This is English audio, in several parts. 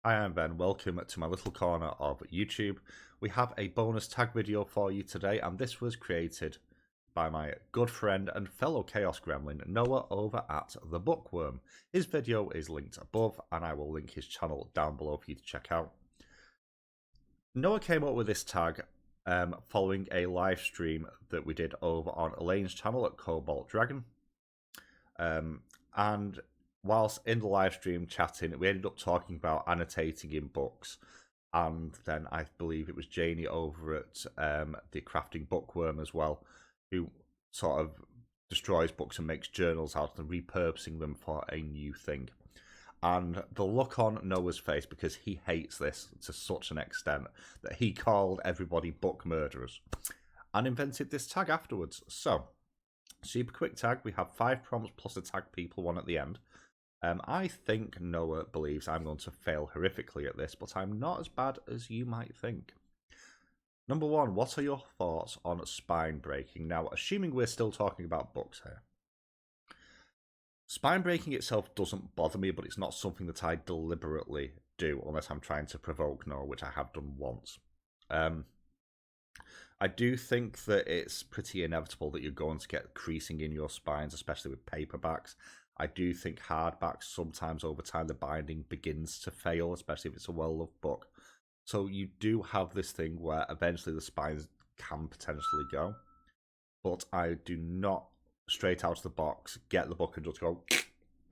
Hi, I'm Ben. Welcome to my little corner of YouTube. We have a bonus tag video for you today, and this was created by my good friend and fellow Chaos Gremlin Noah over at The Bookworm. His video is linked above, and I will link his channel down below for you to check out. Noah came up with this tag following a live stream that we did over on Elaine's channel at Cobalt Dragon. And whilst in the live stream chatting, we ended up talking about annotating in books. And then I believe it was Janie over at the Crafting Bookworm as well, who sort of destroys books and makes journals out of them, repurposing them for a new thing. And the look on Noah's face, because he hates this to such an extent that he called everybody book murderers and invented this tag afterwards. So, super quick tag. We have 5 prompts plus a tag people one at the end. I think Noah believes I'm going to fail horrifically at this, but I'm not as bad as you might think. Number 1, what are your thoughts on spine breaking? Now, assuming we're still talking about books here. Spine breaking itself doesn't bother me, but it's not something that I deliberately do unless I'm trying to provoke Noah, which I have done once. I do think that it's pretty inevitable that you're going to get creasing in your spines, especially with paperbacks. I do think hardbacks, sometimes over time, the binding begins to fail, especially if it's a well-loved book. So you do have this thing where eventually the spines can potentially go. But I do not, straight out of the box, get the book and just go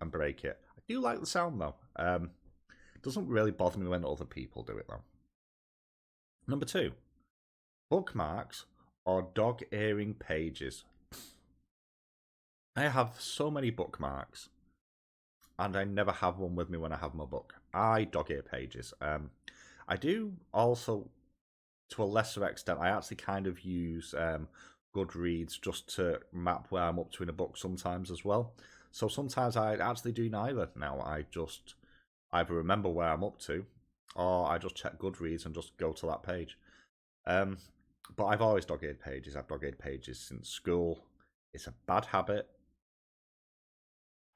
and break it. I do like the sound, though. It doesn't really bother me when other people do it, though. Number 2. Bookmarks or dog-earing pages. I have so many bookmarks, and I never have one with me when I have my book. I dog-ear pages. I do also, to a lesser extent, I actually kind of use Goodreads just to map where I'm up to in a book sometimes as well. So sometimes I actually do neither now. I just either remember where I'm up to, or I just check Goodreads and just go to that page. But I've always dog-eared pages. I've dog-eared pages since school. It's a bad habit.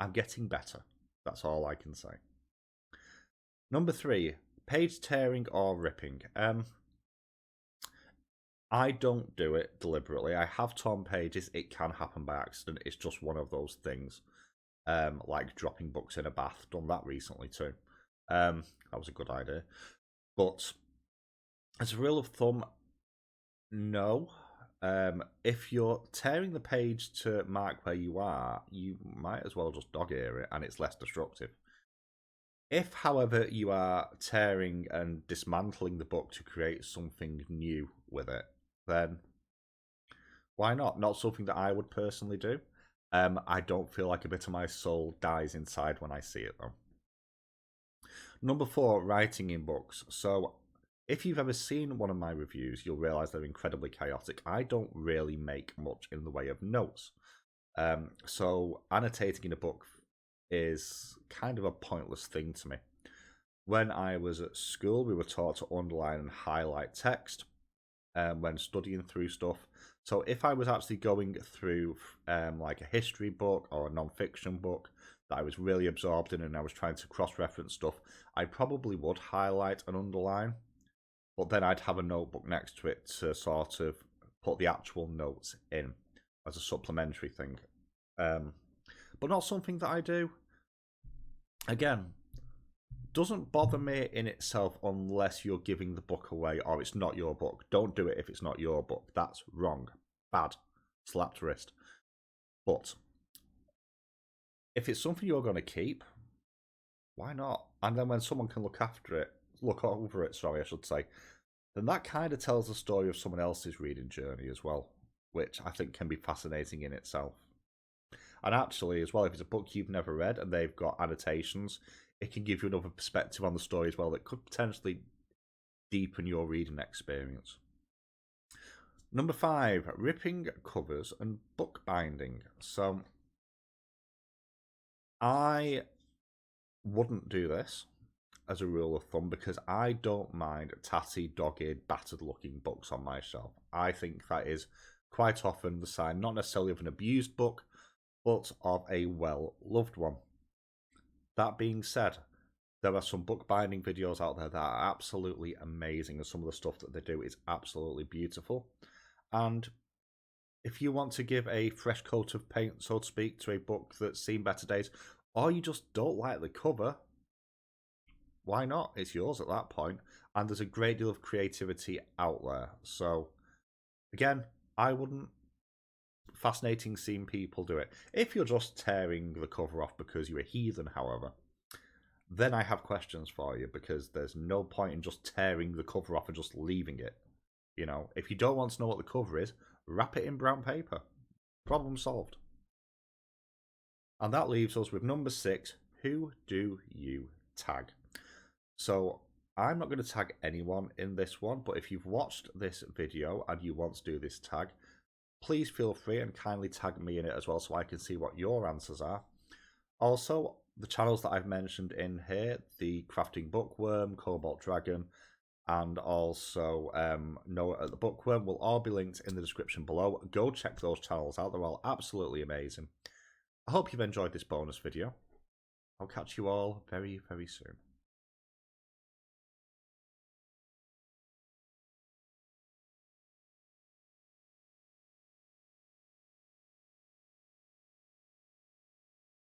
I'm getting better. That's all I can say. Number 3, page tearing or ripping. I don't do it deliberately. I have torn pages. It can happen by accident. It's just one of those things. Like dropping books in a bath. Done that recently too. That was a good idea. But as a rule of thumb, no. If you're tearing the page to mark where you are, you might as well just dog ear it, and it's less destructive. If, however, you are tearing and dismantling the book to create something new with it, then why not? Not something that I would personally do. I don't feel like a bit of my soul dies inside when I see it, though. Number 4, writing in books. So, if you've ever seen one of my reviews, you'll realise they're incredibly chaotic. I don't really make much in the way of notes. So annotating in a book is kind of a pointless thing to me. When I was at school, we were taught to underline and highlight text when studying through stuff. So if I was actually going through like a history book or a non-fiction book that I was really absorbed in and I was trying to cross-reference stuff, I probably would highlight and underline. But then I'd have a notebook next to it to sort of put the actual notes in as a supplementary thing. But not something that I do. Again, doesn't bother me in itself unless you're giving the book away or it's not your book. Don't do it if it's not your book. That's wrong. Bad. Slapped wrist. But if it's something you're going to keep, why not? And then when someone can look over it, I should say, then that kind of tells the story of someone else's reading journey as well, which I think can be fascinating in itself. And actually, as well, if it's a book you've never read and they've got annotations, it can give you another perspective on the story as well that could potentially deepen your reading experience. Number 5, ripping covers and bookbinding. So, I wouldn't do this as a rule of thumb because I don't mind tatty, dog-eared, battered-looking books on my shelf. I think that is quite often the sign, not necessarily of an abused book, but of a well-loved one. That being said, There are some bookbinding videos out there that are absolutely amazing, and some of the stuff that they do is absolutely beautiful. And if you want to give a fresh coat of paint, so to speak, to a book that's seen better days, or you just don't like the cover, why not? It's yours at that point. And there's a great deal of creativity out there. So, again, I wouldn't. Fascinating seeing people do it. If you're just tearing the cover off because you're a heathen, however, then I have questions for you, because there's no point in just tearing the cover off and just leaving it. You know, if you don't want to know what the cover is, wrap it in brown paper. Problem solved. And that leaves us with number 6. Who do you tag? So I'm not going to tag anyone in this one, but if you've watched this video and you want to do this tag, please feel free and kindly tag me in it as well, so I can see what your answers are. Also, the channels that I've mentioned in here, the Crafting Bookworm, Cobalt Dragon, and also Noah at the Bookworm, will all be linked in the description below. Go check those channels out. They're all absolutely amazing. I hope you've enjoyed this bonus video. I'll catch you all very, very soon.